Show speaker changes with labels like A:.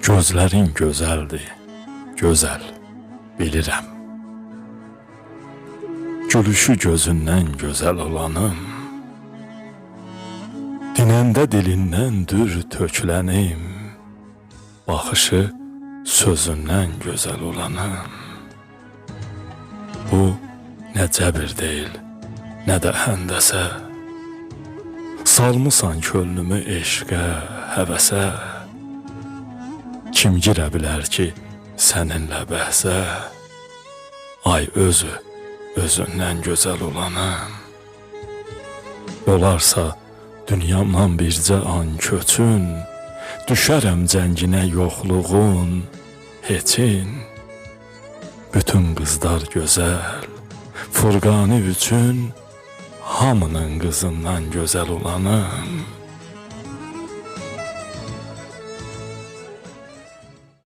A: Gözlərin gözəldir, gözəl, bilirəm. Gülüşü gözündən gözəl olanım, dinəndə dilindən dür tökülənim, baxışı sözündən gözəl olanım. Bu nə cəbir deyil, nə də həndəsə, salmısan könlümü eşqə, həvəsə. Kim girə bilər ki, səninlə bəhsə, ay özü, özündən gözəl olanım. Olarsa dünyamdan bircə an köçün, düşərəm cənginə yoxluğun, heçin. Bütün qızlar gözəl, Furqani üçün hamının qızından gözəl olanım.